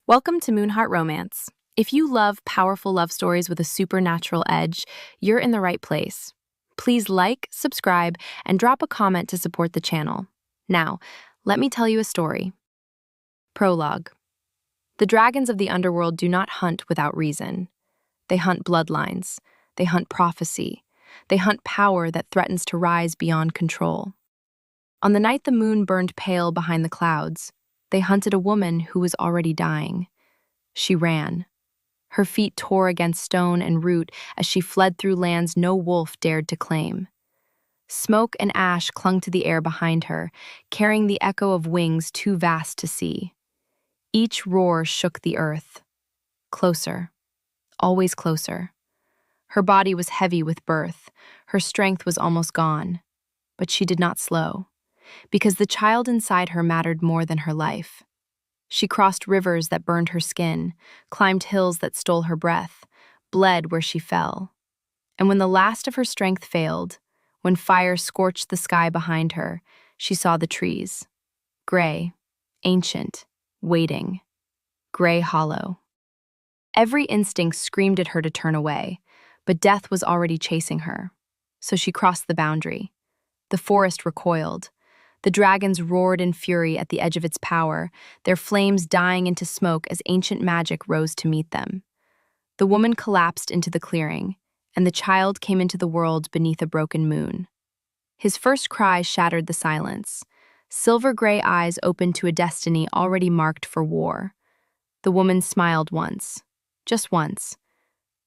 Welcome to Moonheart Romance. If you love powerful love stories with a supernatural edge, you're in the right place. Please like, subscribe, and drop a comment to support the channel. Now, let me tell you a story. Prologue. The dragons of the underworld do not hunt without reason. They hunt bloodlines. They hunt prophecy. They hunt power that threatens to rise beyond control. On the night the moon burned pale behind the clouds, they hunted a woman who was already dying. She ran. Her feet tore against stone and root as she fled through lands no wolf dared to claim. Smoke and ash clung to the air behind her, carrying the echo of wings too vast to see. Each roar shook the earth. Closer. Always closer. Her body was heavy with birth. Her strength was almost gone. But she did not slow, because the child inside her mattered more than her life. She crossed rivers that burned her skin, climbed hills that stole her breath, bled where she fell. And when the last of her strength failed, when fire scorched the sky behind her, she saw the trees. Gray, ancient, waiting. Gray hollow. Every instinct screamed at her to turn away, but death was already chasing her. So she crossed the boundary. The forest recoiled. The dragons roared in fury at the edge of its power, their flames dying into smoke as ancient magic rose to meet them. The woman collapsed into the clearing, and the child came into the world beneath a broken moon. His first cry shattered the silence. Silver-gray eyes opened to a destiny already marked for war. The woman smiled once, just once.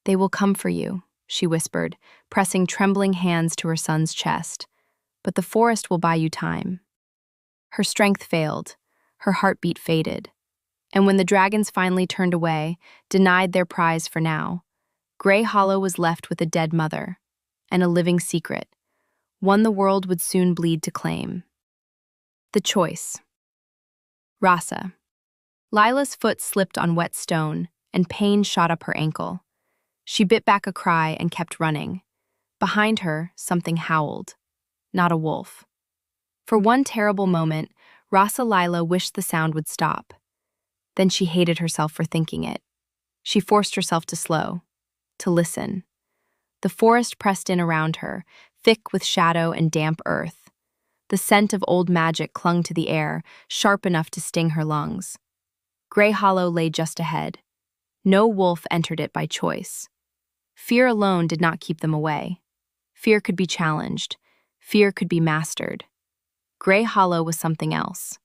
"They will come for you," she whispered, pressing trembling hands to her son's chest. "But the forest will buy you time." Her strength failed, her heartbeat faded. And when the dragons finally turned away, denied their prize for now, Gray Hollow was left with a dead mother, and a living secret, one the world would soon bleed to claim. The choice. Rasa. Lila's foot slipped on wet stone, and pain shot up her ankle. She bit back a cry and kept running. Behind her, something howled. Not a wolf. For one terrible moment, Rasa Lila wished the sound would stop. Then she hated herself for thinking it. She forced herself to slow, to listen. The forest pressed in around her, thick with shadow and damp earth. The scent of old magic clung to the air, sharp enough to sting her lungs. Gray Hollow lay just ahead. No wolf entered it by choice. Fear alone did not keep them away. Fear could be challenged. Fear could be mastered. Gray Hollow was something else.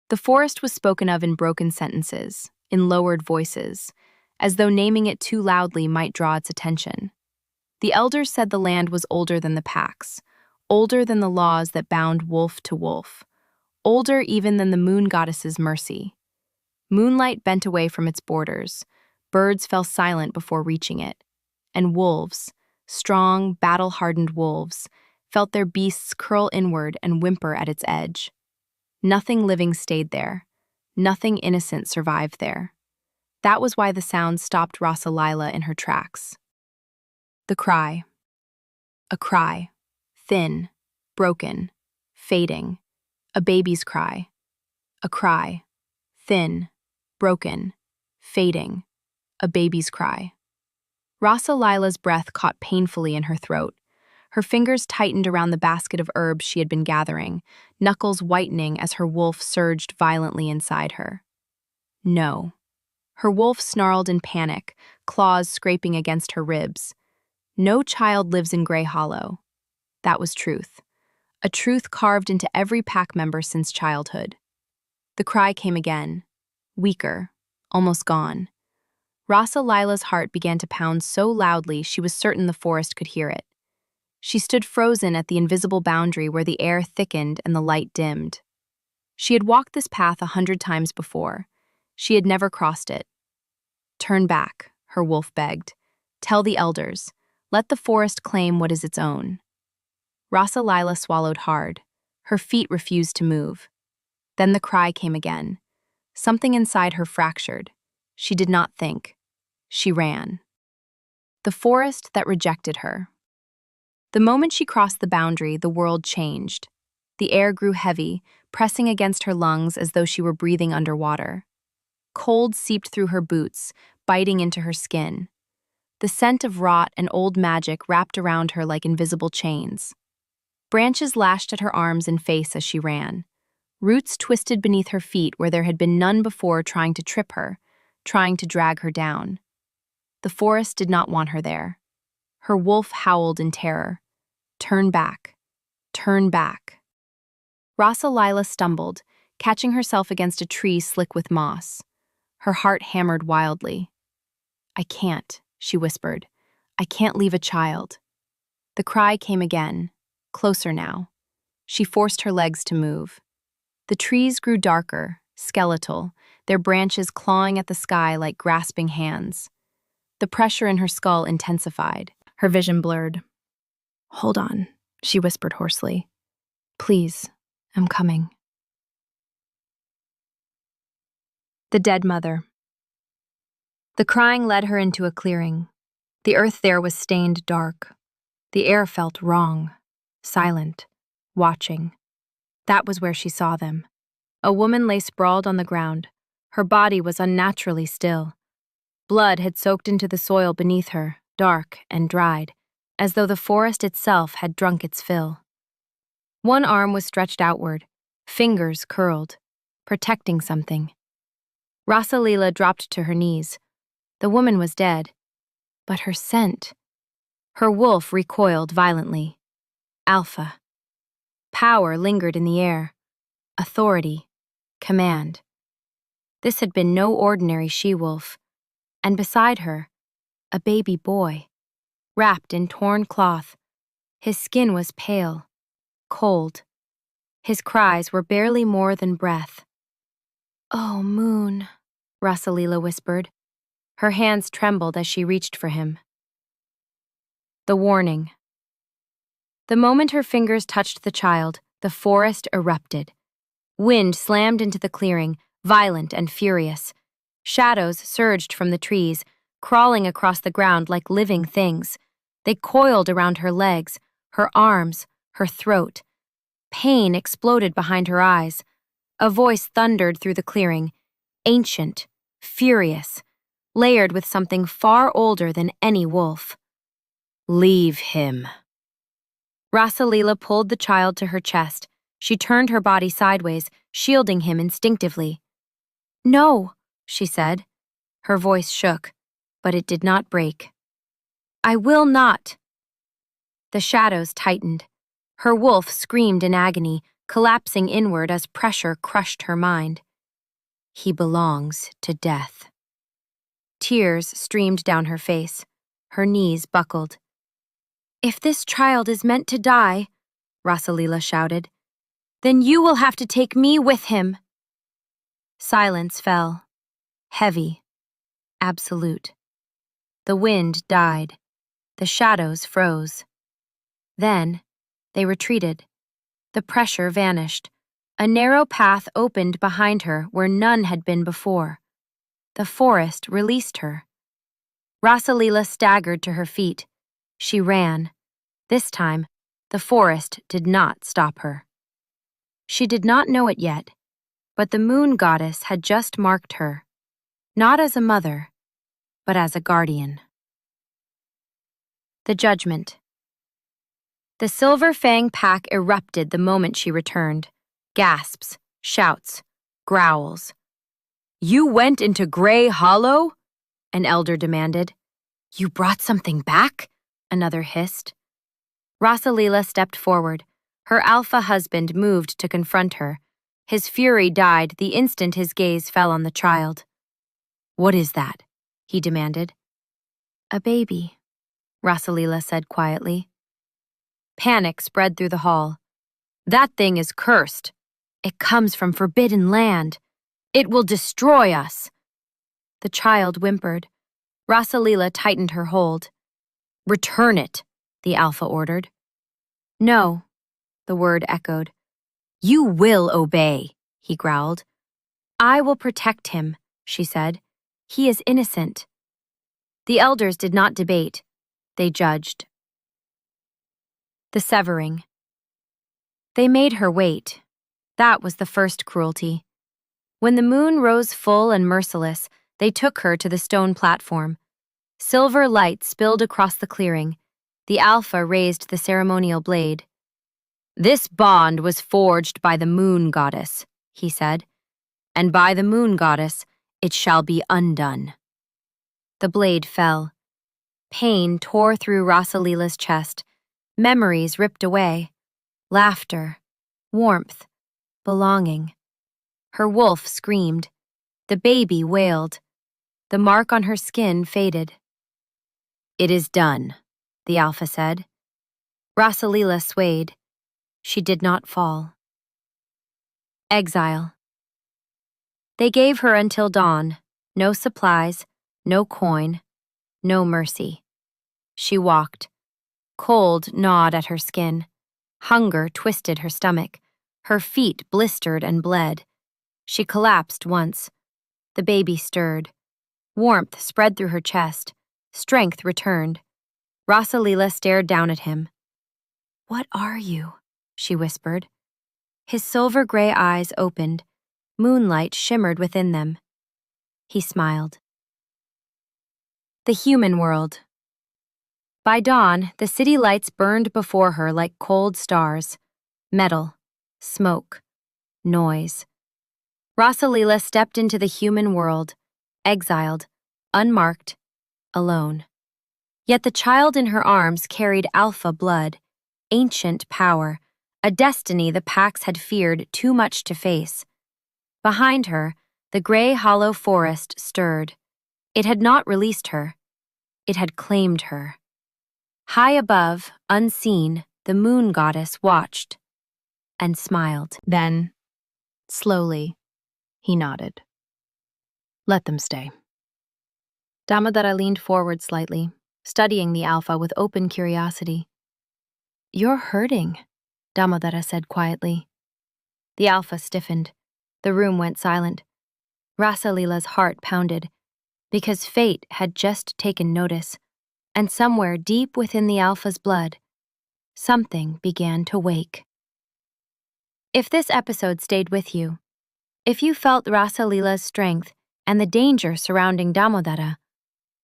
The forest was spoken of in broken sentences, in lowered voices, as though naming it too loudly might draw its attention. The elders said the land was older than the packs, older than the laws that bound wolf to wolf, older even than the moon goddess's mercy. Moonlight bent away from its borders, birds fell silent before reaching it, and wolves, strong, battle-hardened wolves, felt their beasts curl inward and whimper at its edge. Nothing living stayed there. Nothing innocent survived there. That was why the sound stopped Rasa Lila in her tracks. The cry. A cry. Thin, broken, fading. A baby's cry. A cry. Thin, broken, fading. A baby's cry. Rasa Lila's breath caught painfully in her throat. Her fingers tightened around the basket of herbs she had been gathering, knuckles whitening as her wolf surged violently inside her. No. Her wolf snarled in panic, claws scraping against her ribs. No child lives in Gray Hollow. That was truth. A truth carved into every pack member since childhood. The cry came again. Weaker. Almost gone. Rasa Lila's heart began to pound so loudly she was certain the forest could hear it. She stood frozen at the invisible boundary where the air thickened and the light dimmed. She had walked this path 100 times before. She had never crossed it. "Turn back," her wolf begged. "Tell the elders. Let the forest claim what is its own." Rasa Lila swallowed hard. Her feet refused to move. Then the cry came again. Something inside her fractured. She did not think. She ran. The forest that rejected her. The moment she crossed the boundary, the world changed. The air grew heavy, pressing against her lungs as though she were breathing underwater. Cold seeped through her boots, biting into her skin. The scent of rot and old magic wrapped around her like invisible chains. Branches lashed at her arms and face as she ran. Roots twisted beneath her feet where there had been none before, trying to trip her, trying to drag her down. The forest did not want her there. Her wolf howled in terror. Turn back. Turn back. Rasalila stumbled, catching herself against a tree slick with moss. Her heart hammered wildly. I can't, she whispered. I can't leave a child. The cry came again, closer now. She forced her legs to move. The trees grew darker, skeletal, their branches clawing at the sky like grasping hands. The pressure in her skull intensified. Her vision blurred. Hold on, she whispered hoarsely. Please, I'm coming. The dead mother. The crying led her into a clearing. The earth there was stained dark. The air felt wrong, silent, watching. That was where she saw them. A woman lay sprawled on the ground. Her body was unnaturally still. Blood had soaked into the soil beneath her, dark and dried, as though the forest itself had drunk its fill. One arm was stretched outward, fingers curled, protecting something. Rasalila dropped to her knees. The woman was dead, but her scent. Her wolf recoiled violently. Alpha. Power lingered in the air. Authority. Command. This had been no ordinary she-wolf. And beside her, a baby boy, wrapped in torn cloth. His skin was pale, cold. His cries were barely more than breath. Oh, Moon, Rasalila whispered. Her hands trembled as she reached for him. The warning. The moment her fingers touched the child, the forest erupted. Wind slammed into the clearing, violent and furious. Shadows surged from the trees, crawling across the ground like living things. They coiled around her legs, her arms, her throat. Pain exploded behind her eyes. A voice thundered through the clearing, ancient, furious, layered with something far older than any wolf. Leave him. Rasalila pulled the child to her chest. She turned her body sideways, shielding him instinctively. No, she said. Her voice shook, but it did not break. I will not. The shadows tightened. Her wolf screamed in agony, collapsing inward as pressure crushed her mind. He belongs to death. Tears streamed down her face. Her knees buckled. If this child is meant to die, Rasalila shouted, then you will have to take me with him. Silence fell. Heavy. Absolute. The wind died. The shadows froze. Then, they retreated. The pressure vanished. A narrow path opened behind her where none had been before. The forest released her. Rasalila staggered to her feet. She ran. This time, the forest did not stop her. She did not know it yet, but the moon goddess had just marked her, not as a mother, but as a guardian. The Judgment. The Silver Fang pack erupted the moment she returned. Gasps, shouts, growls. You went into Grey Hollow? An elder demanded. You brought something back? Another hissed. Rasalila stepped forward. Her alpha husband moved to confront her. His fury died the instant his gaze fell on the child. What is that? He demanded. A baby, Rasalila said quietly. Panic spread through the hall. That thing is cursed. It comes from forbidden land. It will destroy us. The child whimpered. Rasalila tightened her hold. Return it, the alpha ordered. No, the word echoed. You will obey, he growled. I will protect him, she said. He is innocent. The elders did not debate. They judged. The severing. They made her wait. That was the first cruelty. When the moon rose full and merciless, they took her to the stone platform. Silver light spilled across the clearing. The Alpha raised the ceremonial blade. "This bond was forged by the moon goddess," he said, "and by the moon goddess it shall be undone." The blade fell. Pain tore through Rasalila's chest. Memories ripped away. Laughter, warmth, belonging. Her wolf screamed. The baby wailed. The mark on her skin faded. "It is done," the Alpha said. Rasalila swayed. She did not fall. Exile. They gave her until dawn. No supplies, no coin, no mercy. She walked. Cold gnawed at her skin. Hunger twisted her stomach. Her feet blistered and bled. She collapsed once. The baby stirred. Warmth spread through her chest. Strength returned. Rasalila stared down at him. "What are you?" she whispered. His silver gray eyes opened. Moonlight shimmered within them. He smiled. The human world. By dawn, the city lights burned before her like cold stars. Metal, smoke, noise. Rasalila stepped into the human world, exiled, unmarked, alone. Yet the child in her arms carried Alpha blood, ancient power, a destiny the Pax had feared too much to face. Behind her, the gray hollow forest stirred. It had not released her. It had claimed her. High above, unseen, the moon goddess watched and smiled. Then, slowly, he nodded. "Let them stay." Damodara leaned forward slightly, studying the Alpha with open curiosity. "You're hurting," Damodara said quietly. The Alpha stiffened. The room went silent. Rasalila's heart pounded, because fate had just taken notice, and somewhere deep within the Alpha's blood, something began to wake. If this episode stayed with you, if you felt Rasalila's strength and the danger surrounding Damodara,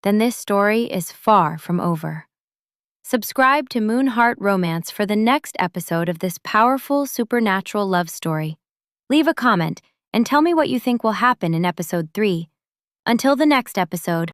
then this story is far from over. Subscribe to Moonheart Romance for the next episode of this powerful supernatural love story. Leave a comment and tell me what you think will happen in episode 3. Until the next episode,